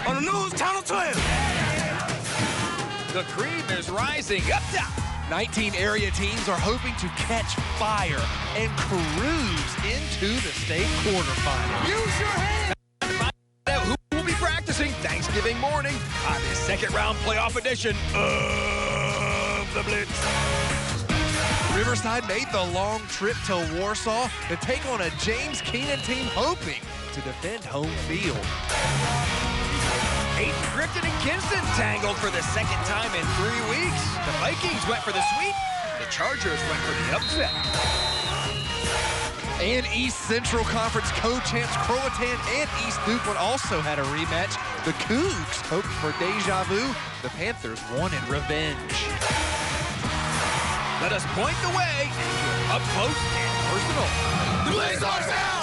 on the News Channel 12. The cream is rising up top. 19 area teams are hoping to catch fire and cruise into the state quarterfinals. Use your hands. Find out who will be practicing Thanksgiving morning on this second-round playoff edition of the Blitz. Riverside made the long trip to Warsaw to take on a James Keenan team hoping to defend home field. Aiden Griffin and Kinston tangled for the second time in 3 weeks. The Vikings went for the sweep. The Chargers went for the upset. And East Central Conference co-champs Croatan and East Duplin also had a rematch. The Cougs hoped for deja vu. The Panthers wanted revenge. Let us point the way up close and personal. The Blitz are down!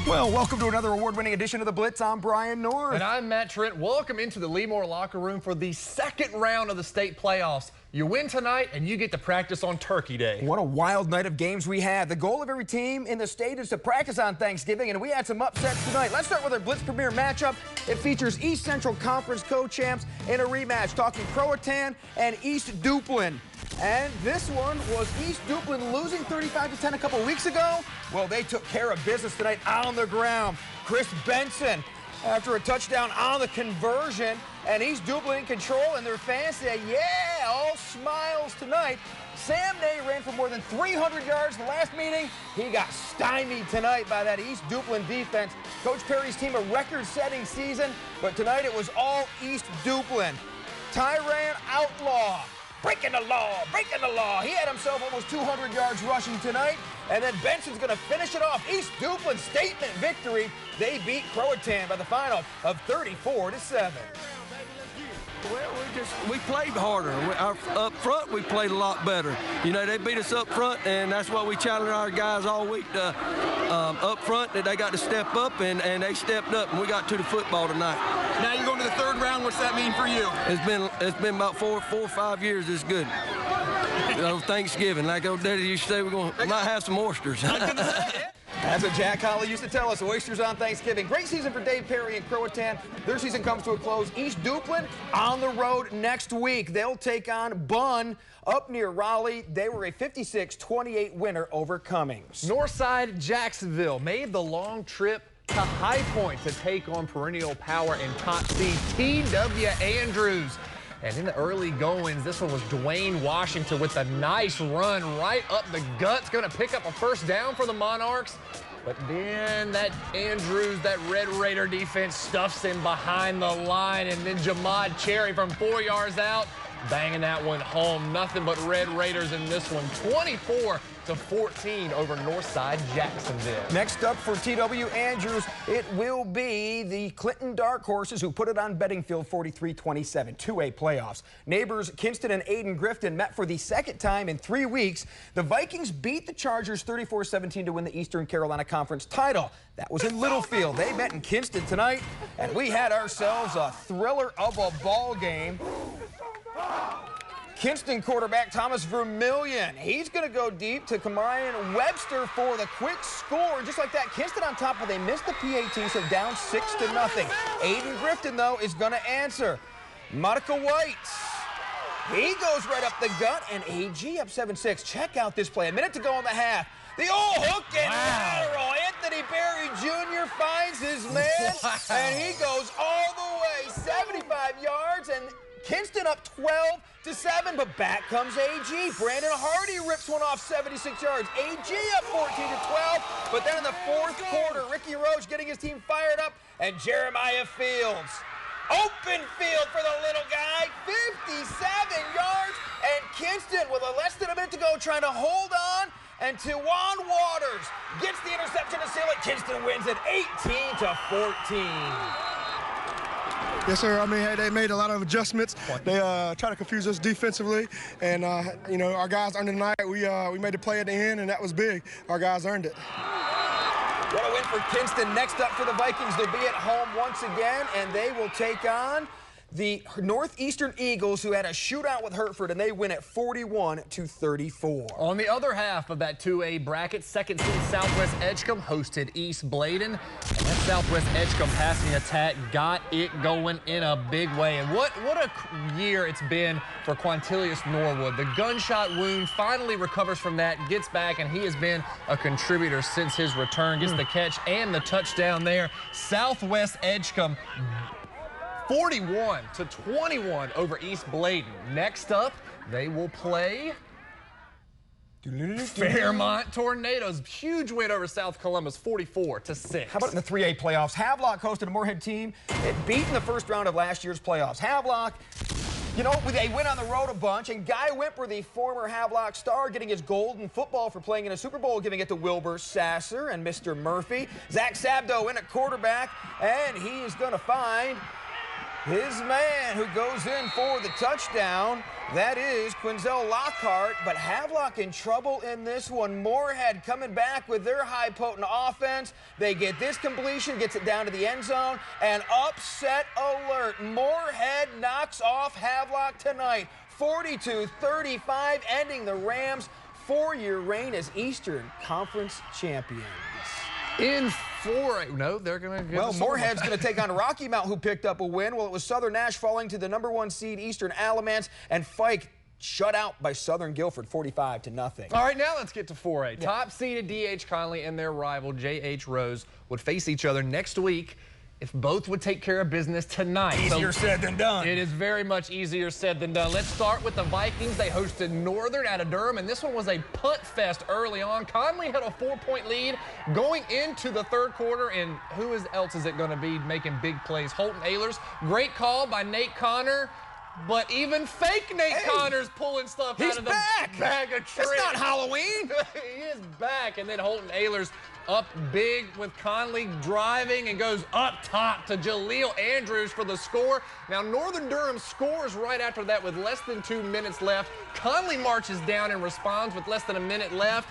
Well, welcome to another award-winning edition of The Blitz. I'm Brian North. And I'm Matt Trent. Welcome into the Leemore locker room for the second round of the state playoffs. You win tonight, and you get to practice on Turkey Day. What a wild night of games we had. The goal of every team in the state is to practice on Thanksgiving, and we had some upsets tonight. Let's start with our Blitz Premier matchup. It features East Central Conference co-champs in a rematch, talking Croatan and East Duplin. And this one was East Duplin losing 35-10 a couple weeks ago. Well, they took care of business tonight on the ground. Chris Benson, after a touchdown on the conversion, and East Duplin in control, and their fans say, yeah, all smiles tonight. Sam Day ran for more than 300 yards the last meeting. He got stymied tonight by that East Duplin defense. Coach Perry's team a record-setting season, but tonight it was all East Duplin. Tyran Outlaw, breaking the law. He had himself almost 200 yards rushing tonight. And then Benson's going to finish it off. East Duplin statement victory. They beat Croatan by the final of 34-7. Well, we played harder. Up front, we played a lot better. You know, they beat us up front, and that's why we challenged our guys all week up front, that they got to step up, and they stepped up, and we got to the football tonight. Now you're going to the third round. What's that mean for you? It's been about four or 5 years. It's good. You know, Thanksgiving, like old Daddy used to say, might have some oysters. That's what Jack Holly used to tell us, oysters on Thanksgiving. Great season for Dave Perry and Croatan. Their season comes to a close. East Duplin on the road next week. They'll take on Bunn up near Raleigh. They were a 56-28 winner over Cummings. Northside Jacksonville made the long trip to High Point to take on perennial power and top seed T.W. Andrews. And in the early goings, this one was Dwayne Washington with a nice run right up the guts, going to pick up a first down for the Monarchs. But then that Andrews, that Red Raider defense stuffs him behind the line, and then Jamad Cherry from 4 yards out, banging that one home. Nothing but Red Raiders in this one, 24-14 over Northside Jacksonville. Next up for T.W. Andrews, it will be the Clinton Dark Horses, who put it on Beddingfield 43-27, 2A playoffs. Neighbors Kinston and Aiden Grifton met for the second time in 3 weeks. The Vikings beat the Chargers 34-17 to win the Eastern Carolina Conference title. That was in Littlefield. They met in Kinston tonight, and we had ourselves a thriller of a ball game. Kinston quarterback Thomas Vermillion, he's going to go deep to Kamarian Webster for the quick score. Just like that, Kinston on top, but they missed the PAT, so down 6-0. Aiden Grifton, though, is going to answer. Monica White, he goes right up the gut, and AG up 7-6. Check out this play. A minute to go in the half. The old hook and lateral. Anthony Berry Jr. finds his man, and he goes all the way, 75 yards, and Kinston up 12-7, but back comes AG. Brandon Hardy rips one off 76 yards. AG up 14-12, but then in the fourth quarter, Ricky Roach getting his team fired up, and Jeremiah Fields. Open field for the little guy, 57 yards, and Kinston with less than a minute to go trying to hold on, and Tawan Waters gets the interception to seal it. Kinston wins it 18-14. Yes, sir. I mean, hey, they made a lot of adjustments. They tried to confuse us defensively, and you know, our guys earned it tonight. We made a play at the end, and that was big. Our guys earned it. What a win for Kinston. Next up for the Vikings, they'll be at home once again, and they will take on the Northeastern Eagles, who had a shootout with Hertford, and they win at 41-34. On the other half of that 2A bracket, second seed Southwest Edgecombe hosted East Bladen. And that Southwest Edgecombe passing attack got it going in a big way. And what a year it's been for Quintilius Norwood. The gunshot wound finally recovers from that, gets back, and he has been a contributor since his return. Gets the catch and the touchdown there. Southwest Edgecombe 41-21 over East Bladen. Next up, they will play Fairmont Tornadoes. Huge win over South Columbus, 44-6. How about in the 3A playoffs? Havelock hosted a Moorhead team. It beat in the first round of last year's playoffs. Havelock, you know, they went on the road a bunch, and Guy Wimper, the former Havelock star, getting his gold in football for playing in a Super Bowl, giving it to Wilbur Sasser and Mr. Murphy. Zach Sabdo in at quarterback, and he is going to find his man who goes in for the touchdown. That is Quinzel Lockhart, but Havelock in trouble in this one. Moorhead coming back with their high potent offense. They get this completion, gets it down to the end zone, and upset alert. Moorhead knocks off Havelock tonight. 42-35, ending the Rams' four-year reign as Eastern Conference champions. In 4A, no, they're going to get. Well, Moorhead's going to take on Rocky Mount, who picked up a win. Well, it was Southern Nash falling to the #1 seed Eastern Alamance, and Fike shut out by Southern Guilford 45-0. All right, now let's get to 4A. Top seeded D.H. Conley and their rival J.H. Rose would face each other next week if both would take care of business tonight. Easier said than done. It is very much easier said than done. Let's start with the Vikings. They hosted Northern out of Durham, and this one was a punt fest early on. Conley had a 4-point lead going into the third quarter, and who else is it going to be making big plays? Holton Ehlers. Great call by Nate Connor. But even fake Nate Connor's pulling stuff out of the bag of tricks. It's not Halloween. He is back. And then Holton Ehlers up big with Conley driving and goes up top to Jaleel Andrews for the score. Now, Northern Durham scores right after that with less than 2 minutes left. Conley marches down and responds with less than a minute left.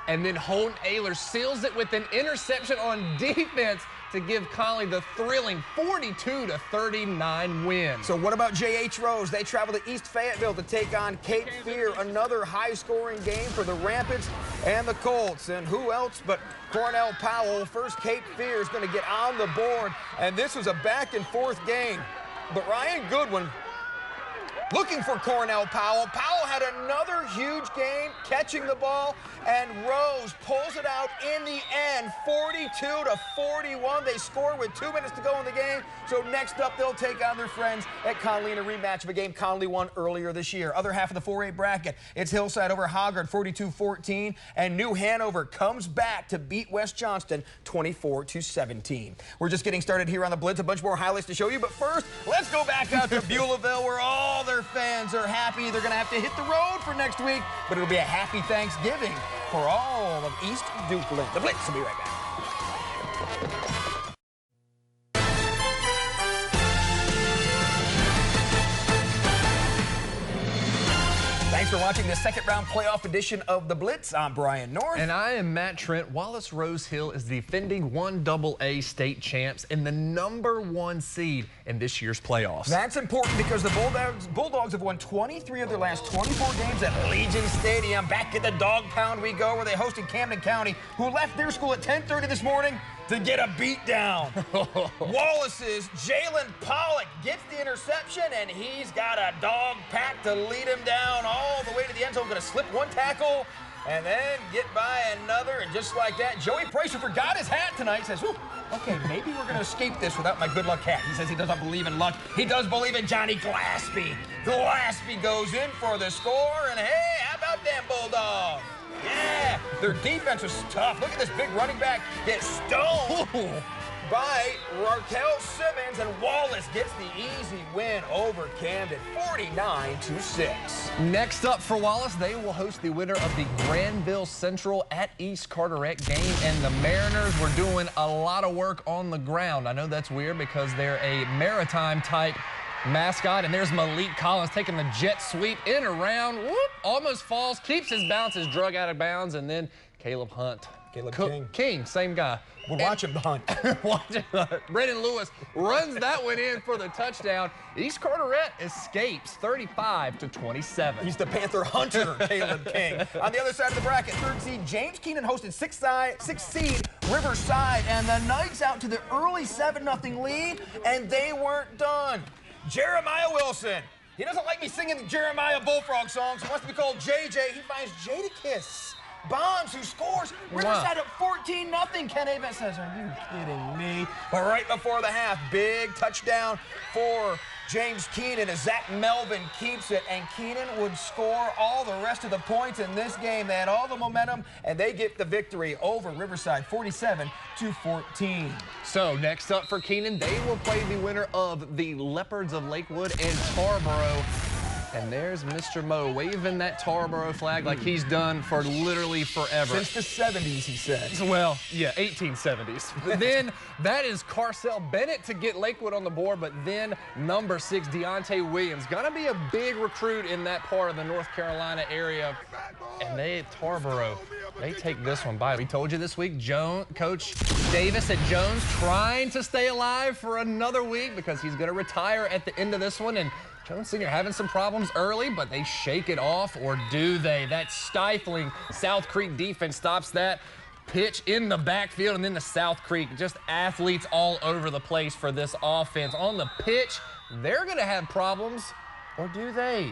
And then Holton Ehlers seals it with an interception on defense to give Conley the thrilling 42-39 win. So what about J.H. Rose? They travel to East Fayetteville to take on Cape Fear, another high-scoring game for the Rapids and the Colts. And who else but Cornell Powell? First, Cape Fear is going to get on the board, and this was a back-and-forth game. But Ryan Goodwin looking for Cornell Powell. Powell had another huge game catching the ball, and Rose pulls it out in the end, 42-41. They score with 2 minutes to go in the game. So next up, they'll take on their friends at Conley in a rematch of a game Conley won earlier this year. Other half of the 4A bracket, it's Hillside over Hoggard, 42-14, and New Hanover comes back to beat West Johnston 24-17. We're just getting started here on the Blitz. A bunch more highlights to show you, but first, let's go back out to Beulahville, where all their fans are happy. They're going to have to hit the road for next week, but it'll be a happy Thanksgiving for all of East Dukeland. The Blitz will be right back. Thanks for watching the second-round playoff edition of The Blitz. I'm Brian North. And I am Matt Trent. Wallace Rose Hill is the defending 1AA state champs and the #1 seed in this year's playoffs. That's important because the Bulldogs have won 23 of their last 24 games at Legion Stadium. Back at the Dog Pound we go, where they hosted Camden County, who left their school at 10:30 this morning to get a beat down. Wallace's Jalen Pollock gets the interception, and he's got a dog pack to lead him down all the way to the end zone. Going to slip one tackle and then get by another, and just like that, Joey Price, who forgot his hat tonight, says, "Ooh, okay, maybe we're going to escape this without my good luck hat." He says he doesn't believe in luck. He does believe in Johnny Glaspie. Glaspie goes in for the score, and hey, how about them Bulldogs? Yeah, their defense was tough. Look at this big running back get stoned by Raquel Simmons, and Wallace gets the easy win over Camden, 49-6. Next up for Wallace, they will host the winner of the Granville Central at East Carteret game, and the Mariners were doing a lot of work on the ground. I know that's weird because they're a maritime-type mascot, and there's Malik Collins taking the jet sweep in around, whoop, almost falls, keeps his bounce, is drug out of bounds, and then Caleb Hunt Caleb King, same guy. We're watching the hunt. Brendan Lewis runs that one in for the touchdown. East Carteret escapes 35-27. He's the Panther hunter, Caleb King. On the other side of the bracket, 3rd seed James Keenan hosted 6th seed Riverside, and the Knights out to the early 7-0 lead, and they weren't done. Jeremiah Wilson. He doesn't like me singing the Jeremiah Bullfrog songs. He wants to be called JJ. He finds Jadakiss Bonds, who scores. Riverside up 14-0. Ken Avent says, are you kidding me? But right before the half, big touchdown for James Keenan as Zach Melvin keeps it, and Keenan would score all the rest of the points in this game. They had all the momentum, and they get the victory over Riverside 47-14. So next up for Keenan, they will play the winner of the Leopards of Lakewood and Tarboro. And there's Mr. Mo waving that Tarboro flag like he's done for literally forever. Since the 70s, he said. Well, yeah, 1870s. But then that is Carcel Bennett to get Lakewood on the board, but then number 6, Deontay Williams. Gonna be a big recruit in that part of the North Carolina area. And Tarboro, they take this one by. We told you this week, Coach Davis at Jones trying to stay alive for another week because he's gonna retire at the end of this one. And Jones Senior having some problems early, but they shake it off, or do they? That stifling South Creek defense stops that pitch in the backfield, and then the South Creek, just athletes all over the place for this offense. On the pitch, they're going to have problems, or do they?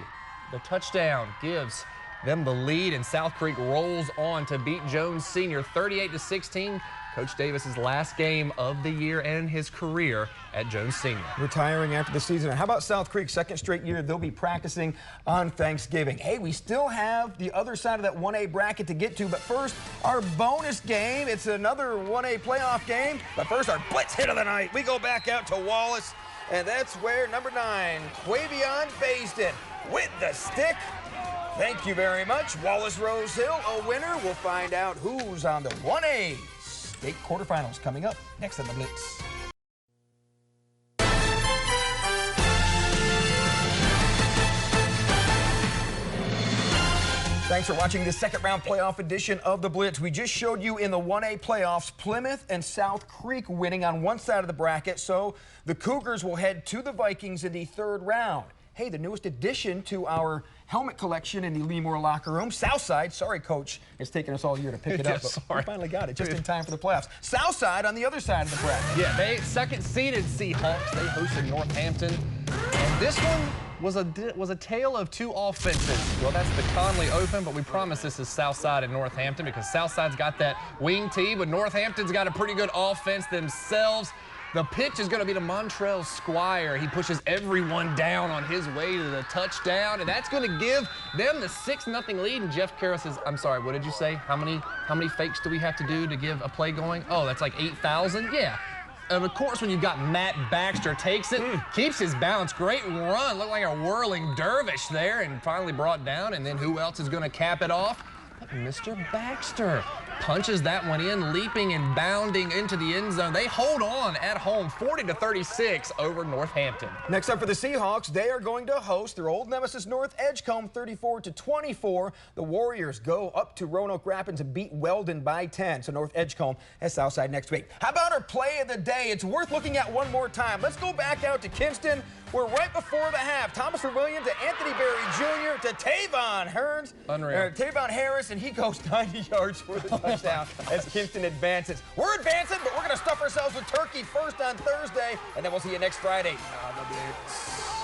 The touchdown gives them the lead, and South Creek rolls on to beat Jones Senior 38-16. Coach Davis's last game of the year and his career at Jones Senior. Retiring after the season. How about South Creek? 2nd straight year they'll be practicing on Thanksgiving. Hey, we still have the other side of that 1A bracket to get to, but first, our bonus game. It's another 1A playoff game, but first, our Blitz hit of the night. We go back out to Wallace, and that's where number 9, Quavion Faisden with the stick. Thank you very much, Wallace Rose Hill, a winner. We'll find out who's on the 1A state quarterfinals coming up next on the Blitz. Thanks for watching this 2nd round playoff edition of the Blitz. We just showed you in the 1A playoffs, Plymouth and South Creek winning on one side of the bracket, so the Cougars will head to the Vikings in the 3rd round. Hey, the newest addition to our helmet collection in the Leemore locker room, Southside. Sorry, Coach, it's taken us all year to pick it up, but we finally got it just in time for the playoffs. Southside on the other side of the bracket. Yeah, they 2nd-seeded Seahawks. They hosted Northampton, and this one was a tale of 2 offenses. Well, that's the Conley Open, but we promise this is Southside and Northampton because Southside's got that wing tee, but Northampton's got a pretty good offense themselves. The pitch is going to be to Montrell Squire. He pushes everyone down on his way to the touchdown, and that's going to give them the 6-0 lead. And Jeff Karras says, I'm sorry, what did you say? How many fakes do we have to do to give a play going? Oh, that's like 8,000? Yeah. And of course, when you've got Matt Baxter, takes it, keeps his balance. Great run. Looked like a whirling dervish there and finally brought down. And then who else is going to cap it off? Mr. Baxter punches that one in, leaping and bounding into the end zone. They hold on at home, 40-36 over Northampton. Next up for the Seahawks, they are going to host their old nemesis North Edgecombe, 34-24. The Warriors go up to Roanoke Rapids and beat Weldon by 10. So North Edgecombe has Southside next week. How about our play of the day? It's worth looking at one more time. Let's go back out to Kinston. We're right before the half. Thomas Williams to Anthony Berry Jr. to Tavon Hearns. Unreal. Tavon Harris, and he goes 90 yards for the touchdown as Kinston advances. We're advancing, but we're going to stuff ourselves with turkey first on Thursday, and then we'll see you next Friday on the Blitz.